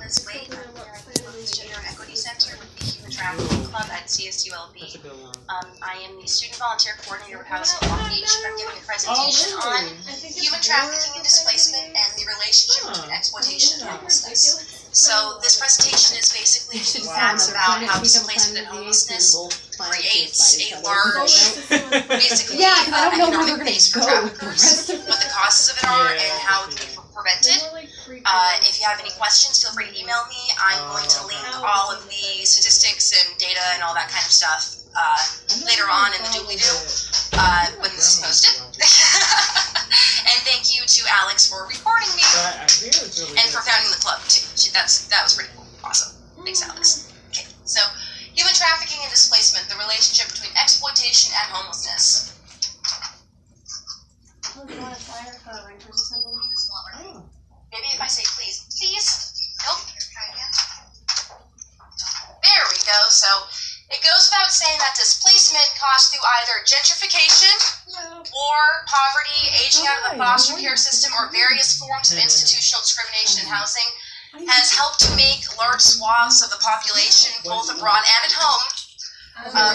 Liz Wade. I'm here at the Women's Gender Equity Center with the Human Trafficking Club at CSULB. I am the student volunteer coordinator with House of Long Beach. I'm giving a presentation on human trafficking and displacement and the relationship between exploitation and homelessness. So this presentation is basically giving facts about how displacement and homelessness creates a large, basically, economic base for traffickers, what the causes of it are, and how it can be prevented. If you have any questions, feel free to email me. I'm going to link all of the statistics and data and all that kind of stuff later on in the doobly-doo when this is posted. And thank you to Alex for recording me and for founding the club too. That was pretty cool. Awesome. Thanks, Alex. Okay, so human trafficking and displacement, the relationship between exploitation and homelessness. Oh, do you want a flyer for a renters assembly? Oh. Maybe if I say please. Nope. Try again. There we go. So it goes without saying that displacement caused through either gentrification, war, poverty, aging out of the foster care system, or various forms of institutional discrimination in housing has helped to make large swaths of the population, both abroad and at home,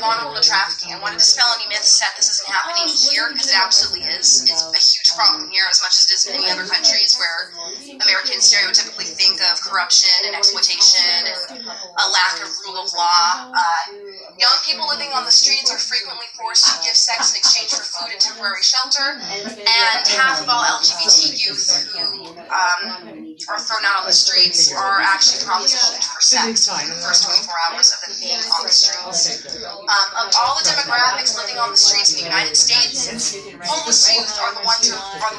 vulnerable to trafficking. I want to dispel any myths that this isn't happening here, because it absolutely is. It's a huge problem here, as much as it is in many other countries where Americans stereotypically think of corruption and exploitation and a lack of rule of law. Young people living on the streets are frequently forced to give sex in exchange for food and temporary shelter, and half of all LGBT youth who are thrown out on the streets are actually promised for sex in the first 24 hours of them being on the streets. Of all the demographics living on the streets in the United States, homeless youth are the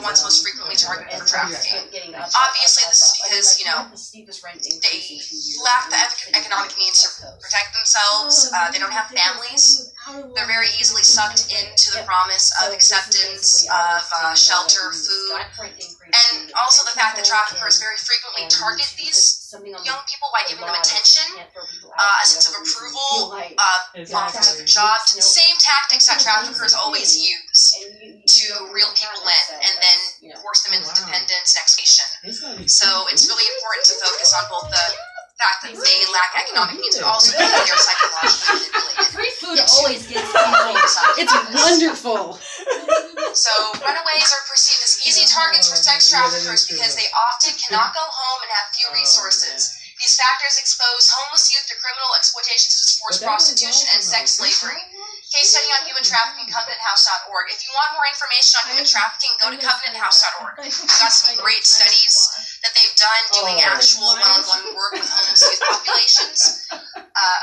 ones most frequently targeted for trafficking. Obviously, this is because, they lack the economic means to protect themselves. They don't have families. They're very easily sucked into the promise of acceptance of shelter, food, and also the fact that traffickers very frequently target these young people by giving them attention, a sense of approval, offers of a job, same tactics that traffickers always use to reel people in and then force them into dependence and exploitation. So it's really important to focus on both the fact that they lack economic means, but also that they're psychologically manipulated. Free food always gets people. It's wonderful. So runaways are perceived as easy targets for sex traffickers because they often cannot go home and have few resources. These factors expose homeless youth to criminal exploitation such as forced prostitution and sex slavery. Case study on human trafficking, covenanthouse.org. If you want more information on human trafficking, go to covenanthouse.org. We've got some great studies that they've done doing actual one-on-one work with homeless youth populations.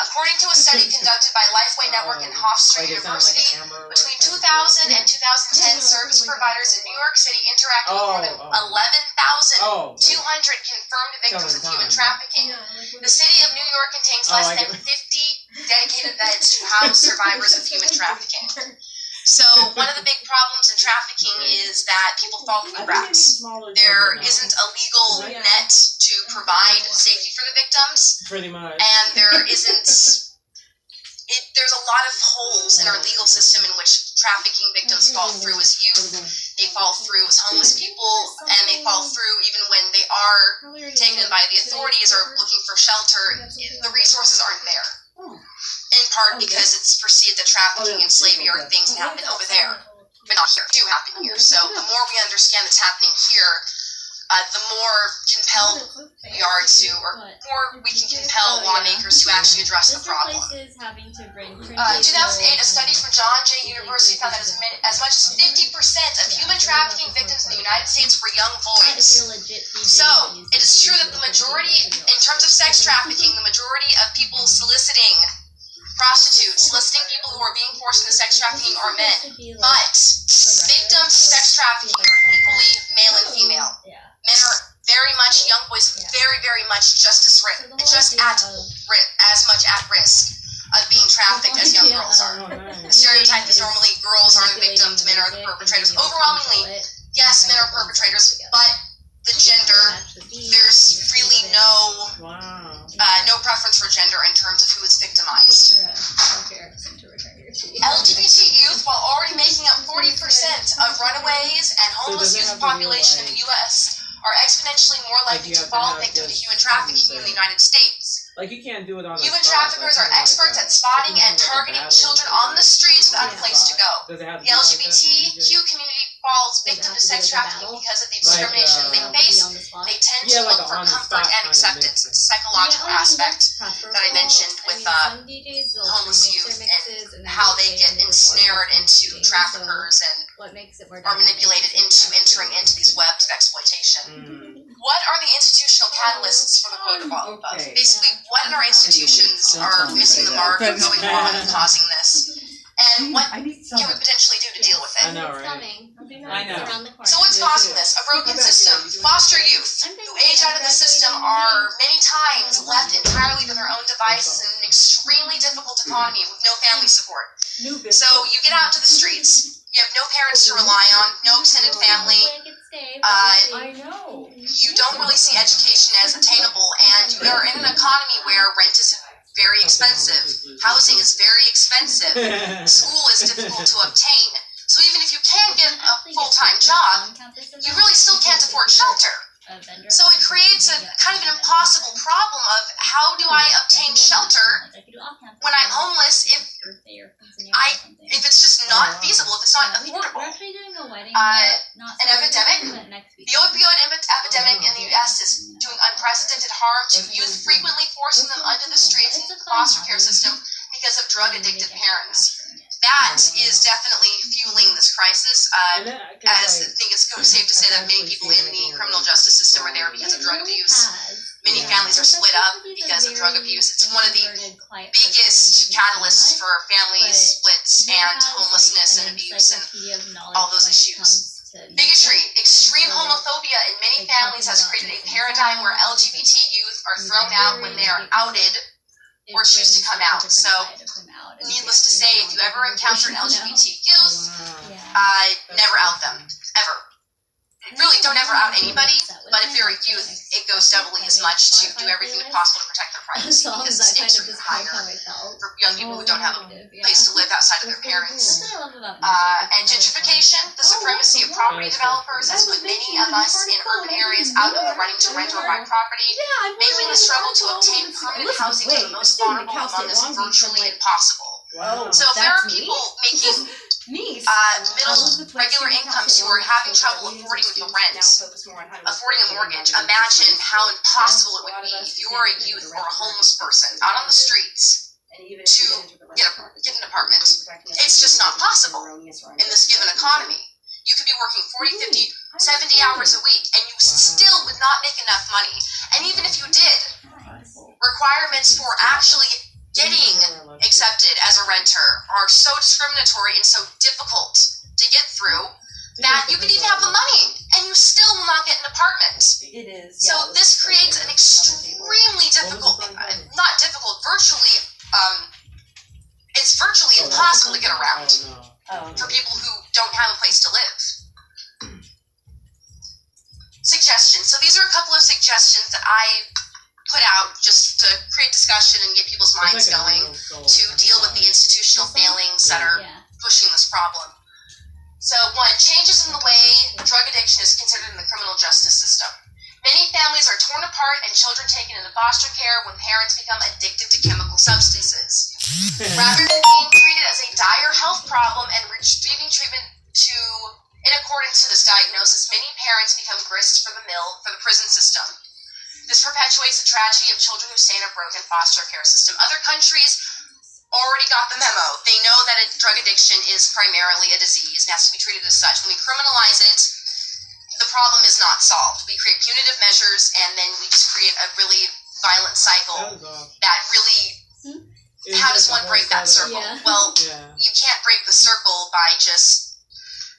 According to a study conducted by Lifeway Network and Hofstra University, between 2000 and 2010, service providers in New York City interacted with more than 11,200 confirmed victims of human trafficking. The city of New York contains less than 50 dedicated beds to house survivors of human trafficking. So one of the big problems in trafficking is that people fall through the cracks. There isn't a legal net to provide safety for the victims. Pretty much. And there's a lot of holes in our legal system in which trafficking victims fall through as youth, they fall through as homeless people, and they fall through even when they are taken by the authorities or looking for shelter. The resources aren't there. In part because it's perceived that trafficking and slavery are things that happen over there, but not here. Do happen here. So the more we understand that's happening here, the more compelled we are to, or more we can compel lawmakers to actually address the problem. In 2008, a study from John Jay University found that as much as 50% of human trafficking victims in the United States were young boys. So it is true that the majority, in terms of sex trafficking, the majority of people soliciting prostitutes, soliciting people who are being forced into sex trafficking are men. But victims of sex trafficking are equally male and female. Men are very much, young boys, very, very much just as much at risk of being trafficked as young girls are. The stereotype is normally girls are the victims, men are the perpetrators. Overwhelmingly, yes, men are perpetrators, but the gender, there's really no preference for gender in terms of who is victimized. LGBT youth, while already making up 40% of runaways and homeless youth population in the U.S., are exponentially more likely to fall victim to human trafficking in the United States. Like, you can't do it on Human the spot, traffickers like, are experts at spotting and targeting children on the streets without a place to go. Does it have to The be like that, LGBTQ DJ? community falls victim to sex trafficking because of the discrimination they face. They tend to look for comfort and acceptance. It's a psychological aspect that I mentioned with homeless youth and how they get ensnared into traffickers and are manipulated into entering into these webs of exploitation. What are the institutional catalysts for the quote above? Basically, what in our institutions are missing the mark or going wrong and causing this? And what can we potentially do to deal with it? I know, right? I know. So what's causing this? A broken system. Foster youth who age out of the system are many times left entirely to their own devices in an extremely difficult economy with no family support. So you get out to the streets. You have no parents to rely on, no extended family. I know. You don't really see education as attainable, and you are in an economy where rent is very expensive, housing is very expensive, school is difficult to obtain. So even if you can get a full-time job, you really still can't afford shelter. So it creates a kind of an impossible problem of how do I obtain shelter when I'm homeless if it's just not feasible, if it's not affordable. An epidemic, the opioid epidemic in the U.S. is doing unprecedented harm to youth, frequently forcing them onto the streets into the foster care system because of drug-addicted parents. That is definitely fueling this crisis, as I think it's safe to say that many people in the criminal justice system are there because of drug abuse. Many families are split up because of drug abuse. It's one of the biggest catalysts for family splits and homelessness and abuse and all those issues. Bigotry, extreme homophobia in many families has created a paradigm where LGBT youth are thrown out when they are outed or choose to come out. So, needless to say, if you ever encounter an LGBT youth, never out them, ever. Really, don't ever out anybody, but if they're a youth, it goes doubly as much to do everything possible to protect their privacy, because the stakes are even higher for young people who don't have a place to live outside of their parents. And gentrification, the supremacy of property developers has put many of us in urban areas out of the running to rent or buy property, making the struggle to obtain permanent housing for the most vulnerable among us virtually impossible. So if there are people making middle regular incomes who are having trouble affording the rent, affording a mortgage, imagine how impossible it would be if you were a youth or a homeless person out on the streets to get an apartment. It's just not possible in this given economy. You could be working 40, 50, 70 hours a week, and you still would not make enough money. And even if you did, requirements for actually getting accepted as a renter are so discriminatory and so difficult to get through that you could even have the money and you still will not get an apartment. It is. So this creates an extremely difficult, not difficult, virtually, it's virtually impossible to get around for people who don't have a place to live. Suggestions. So these are a couple of suggestions that I put out just to create discussion and get people's minds going to deal with the institutional failings that are pushing this problem. So, one, changes in the way drug addiction is considered in the criminal justice system. Many families are torn apart and children taken into foster care when parents become addicted to chemical substances. Rather than being treated as a dire health problem and receiving treatment in accordance to this diagnosis, many parents become grist for the mill for the prison system. This perpetuates the tragedy of children who stay in a broken foster care system. Other countries already got the memo. They know that drug addiction is primarily a disease and has to be treated as such. When we criminalize it, the problem is not solved. We create punitive measures, and then we just create a really violent cycle that really... How does one break that circle? Well, you can't break the circle by just...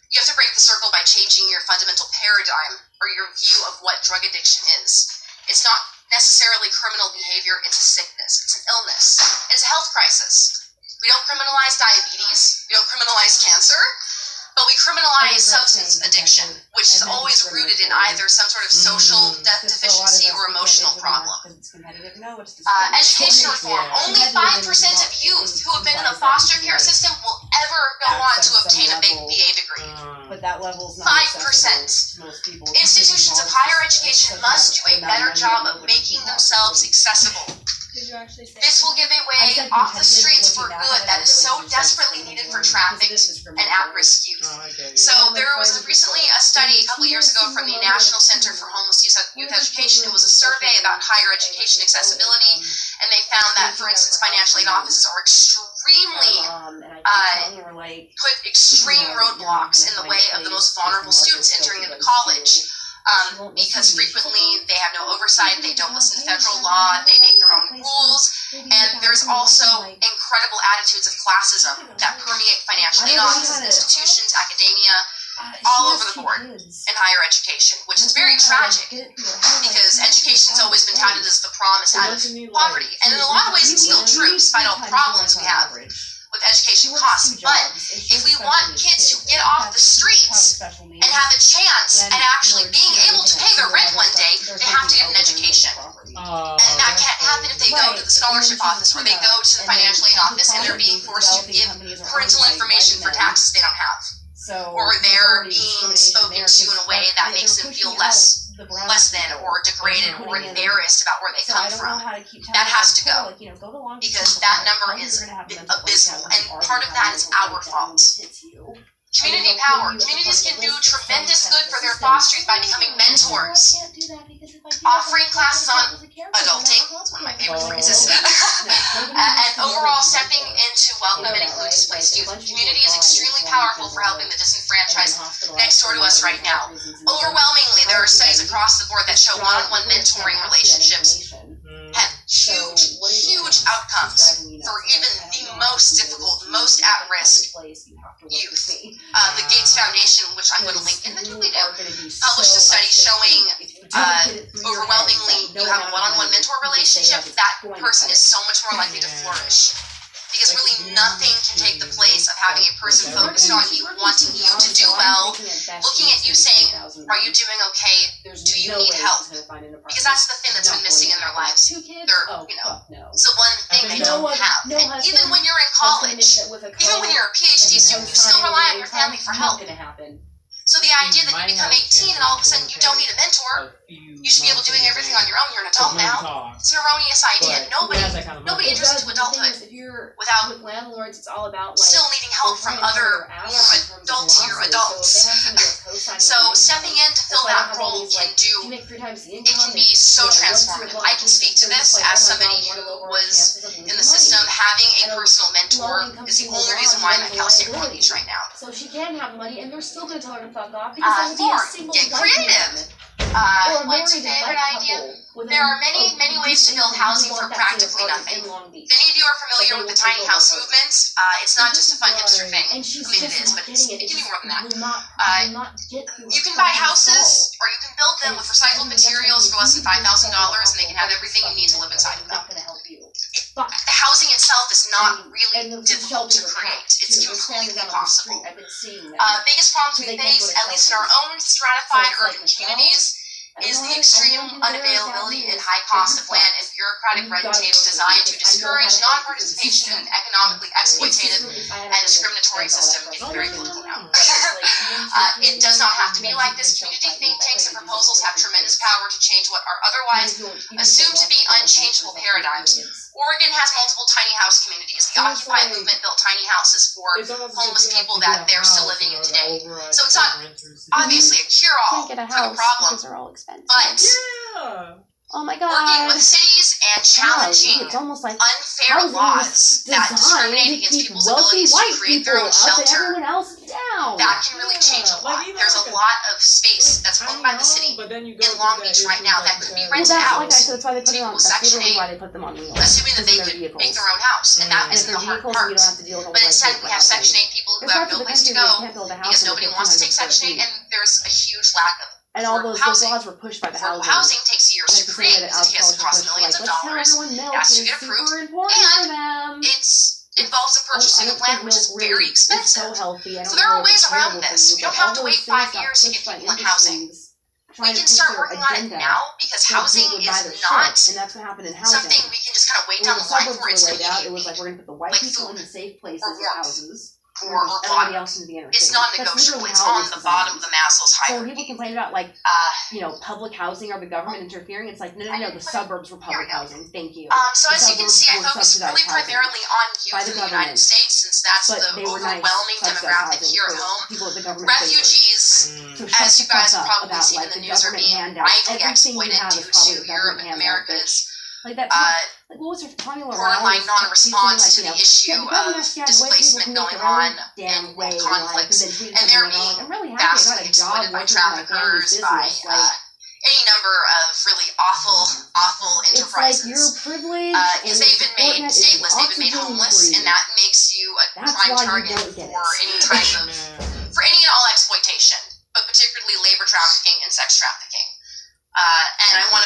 You have to break the circle by changing your fundamental paradigm or your view of what drug addiction is. It's not necessarily criminal behavior, it's a sickness, it's an illness, it's a health crisis. We don't criminalize diabetes, we don't criminalize cancer, but we criminalize substance addiction, which is always rooted in either some sort of social deficiency or emotional problem. competitive? No, it's Education reform. Only 5% of youth who have been in the foster care system will ever go on to obtain a big BA degree. But that level's not 5%. Institutions of higher education must do a better job of making themselves accessible. This will give a way off the streets for good that is so desperately needed for trafficked and at-risk youth. So there was recently a study a couple years ago from the National Center for Homeless Youth Education. It was a survey about higher education accessibility, and they found that, for instance, financial aid offices are extremely put extreme roadblocks in the way of the most vulnerable students entering into college. Because frequently they have no oversight, they don't listen to federal law, they make their own rules, and there's also incredible attitudes of classism that permeate financial aid offices, institutions, academia, all over the board in higher education, which is very tragic because education's always been touted as the promise out of poverty, and in a lot of ways it's still true despite all the problems we have with education costs. But if we want kids to get off the streets and have a chance at actually being able to pay their rent one day, they have to get an education. And that can't happen if they go to the scholarship office or they go to the financial aid office and they're being forced to give parental information for taxes they don't have. Or they're being spoken to in a way that makes them feel less than or degraded or embarrassed about where they come from. That has to go because that number is abysmal, and part of that is our fault. Community power. Communities can do tremendous good for their foster youth by becoming mentors. Offering classes on adulting, that's one of my favorite phrases, and overall stepping into welcome and include displaced youth. Community is extremely powerful for helping the disenfranchised next door to us right now. Overwhelmingly, there are studies across the board that show one-on-one mentoring relationships have huge outcomes for even the most difficult, most at-risk youth. The Gates Foundation, which I'm going to link in the doobly-doo, published a study showing overwhelmingly you have a one-on-one mentor relationship, that person is so much more likely to flourish. Because really nothing can take the place of having a person focused on you, wanting you to do well, looking at you saying, are you doing okay? Do you need help? Because that's the thing that's been missing in their lives. It's the one thing they don't have. And even when you're in college, even when you're a PhD student, you still rely on your family for help. So the idea that you become 18 and all of a sudden you don't need a mentor, you should be able to doing everything on your own. You're an adult now. It's an erroneous idea. Nobody enters into adulthood without still needing help from other more adultier adults. So stepping in to fill that role can be so transformative. I can speak to this as somebody who was in the system. Having a personal mentor is the only reason why I'm at Cal State Long Beach right now. So she can have money, and they're still going to tell her to fuck off get creative. What's your favorite idea? There are many ways to build housing for practically nothing. If any of you are familiar with the tiny house movement, it's not just a fun hipster thing. I mean, it is, but it can be more than that. You can buy houses, or you can build them with recycled materials for less than $5,000, and they can have everything you need to live inside of them. Housing itself is not really difficult to create. It's completely possible. Biggest problems we face, at least in our own stratified urban communities, is the extreme unavailability and high cost of land and bureaucratic red tape designed to discourage non-participation in an economically exploitative and discriminatory system. Getting very political now. It does not have to be like this. Community think tanks and proposals have tremendous power to change what are otherwise assumed to be unchangeable paradigms. Oregon has multiple tiny house communities. The Occupy movement built tiny houses for homeless people that they're still living in today. So it's not obviously a cure-all for the problem. But oh my God. Working with cities and challenging unfair laws that discriminate against people's abilities to create their own shelter, that can really change a lot. There's a lot of space that's owned by the city in Long Beach right now that could be rented out to people with Section 8, assuming that they could make their own house, and that isn't the hard part. But instead, we have Section 8 people who have no place to go because nobody wants to take Section 8, and there's a huge lack of and all those laws were pushed by the affordable housing takes years to create because it has to cost millions of dollars. It has to get approved, and it involves the purchasing of land, which is very expensive. So there are ways around this. We don't have to wait 5 years to get people in housing. trying we to can push start their working on it agenda. now because housing Would buy their is not shit, and that's what happened in housing. something we can just kind of wait When down the the line suburbs for. were It's laid out, it was immediate, like we're gonna put the white like people food in the safe places or of warmth houses, or everybody water. else in the inner It's city. non-negotiable. That's It's literally how on it the was bottom of designed. the Maslow's So when hierarchy. people complain about public housing or the government interfering, it's like no, the suburbs were public housing. Thank you. So as you can see, I focus really primarily on youth in the United States since that's the overwhelming demographic here at home. Refugees, as you guys have probably seen in the news, are being widely exploited due to Europe and America's borderline non-response to the issue of displacement going on and conflicts, and they're being vastly exploited by traffickers, by any number of really awful enterprises. Because they've been made stateless, they've been made homeless, and that makes you a prime target for any type of, for any and all exploitation, but particularly labor trafficking and sex trafficking. And I want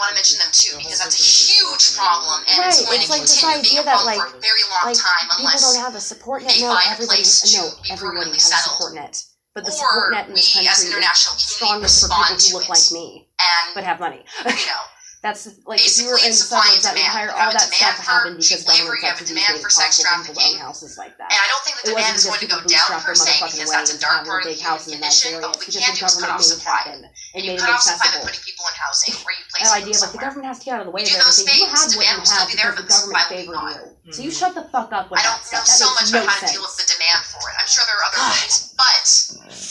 to mention them too because that's a huge problem, and it's going to continue being a problem for a very long time unless people don't have a support net. they No, find a everybody, place to no, be everybody permanently has a settled. support net. But the support net in this We, country as an international is community, strongest for people respond who to look it. like me, And but have money. That's like if you were basically, in the it's supply and suburbs, that demand. entire You all have a that demand stuff for happened because cheap labor, government you have a subsidies demand made for it sex possible for people to trafficking. own houses like that. And I don't think the It demand wasn't is going to because go people down per bootstrapped se their because motherfucking that's way a dark into part of having a the big human house in a nice condition, area. but what we Because can the do is cut government off made it supply. happen and You made it cut off supply by accessible. putting people in housing where you place That them idea of like the somewhere. government has to get out of the way You of do those everything. You things, had what demand you will still had be there, because but the the supply government will be favored gone. you. So you shut the fuck up with I that don't stuff. know That so makes much no about how to sense. deal with the demand for it. I'm sure there are other ways, but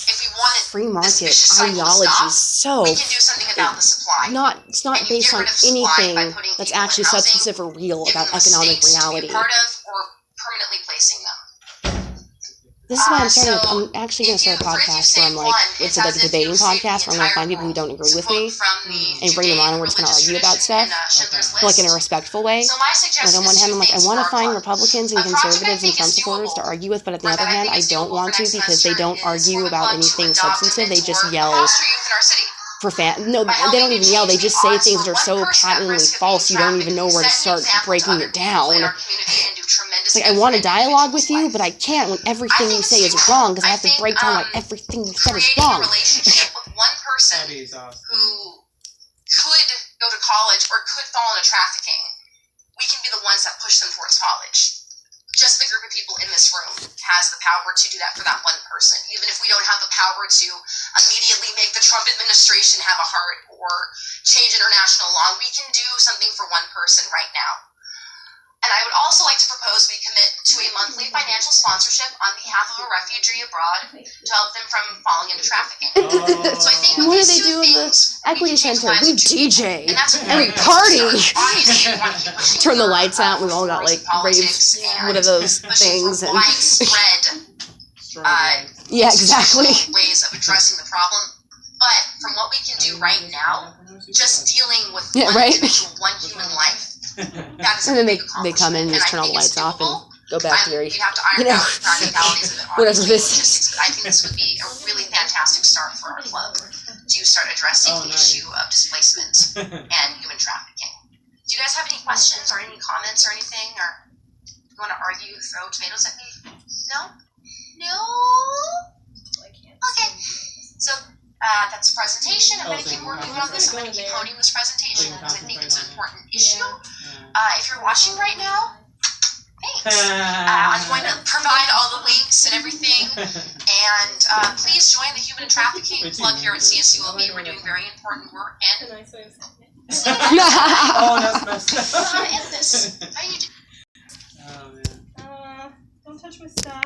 if we wanted Free this market vicious cycle to ideology stop, is so we can do something about the supply. it's not And you based get on rid of supply anything by putting that's people in actually housing, substantive or real giving about them economic stakes to be reality. a part of, or permanently placing them. This is why I'm starting. So I'm actually going to start a if you podcast where save I'm like, one, it's it's like as a if debating you've saved podcast the where I'm going to entire find people who don't world. agree To with quote me from the and bring them on and we're just going to argue about stuff, Schindler's like in a List. respectful way. So my Like suggestion on one is hand, two I'm like, I things want for to our find club. Republicans and A project I conservatives and think Trump is supporters to doable, argue with, but at the or other that I hand, think I is don't doable want for to next because they semester don't is argue for the about club to anything adopt and substantive. They just mentor yell foster youth in our city. for no, By they don't helping even to yell. They change just the say odds things for that are one so person at patently risk of being false. You don't even trafficked, know where to set an start example to breaking other it people in down. our community and do tremendous Like good I want for to dialogue individuals' with you, life. but I can't when I everything think you it's say is doable. wrong because I I have to think break down why everything you said is creating a wrong. relationship with one person who could go to college or could fall into trafficking, we can be the ones that push them towards college. Just the group of people in this room has the power to do that for that one person. Even if we don't have the power to immediately make the Trump administration have a heart or change international law, we can do something for one person right now. And I would also like to propose we commit to a monthly financial sponsorship on behalf of a refugee abroad to help them from falling into trafficking. So I think What do these they two do in the things, equity we can change center? the lives We of people. DJ And that's a and we great party. start. Obviously, we want to keep pushing Turn the for, lights out. We've all got like politics raves. and What are those pushing things? for And widespread yeah, exactly. ways of addressing the problem. But from what we can do right now, just dealing with Yeah, one right? individual, one human life, that is a And then big they come in and accomplishment. just turn all the I think lights it's off and doable. go back to their, We have to iron you know, out the practicalities of it, whatever obviously, this is. logistics, but I think this would be a really fantastic start for our club to start addressing the issue of displacement and human trafficking. Do you guys have any questions or any comments or anything, or you want to argue, throw tomatoes at me? No? No? Okay. So that's a presentation. I'm going to keep working on this. I'm going to keep honing this presentation because I think it's an important issue. If you're watching right now, thanks. I'm going to provide all the links and everything. And please join the Human Trafficking Club here at CSULB. We're doing very important work. And Oh, that's messed how up. to end this? How do you do? Oh, man. Don't touch my stuff.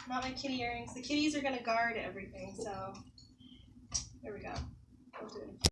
Not my kitty earrings. The kitties are gonna guard everything, so there we go. Don't do it.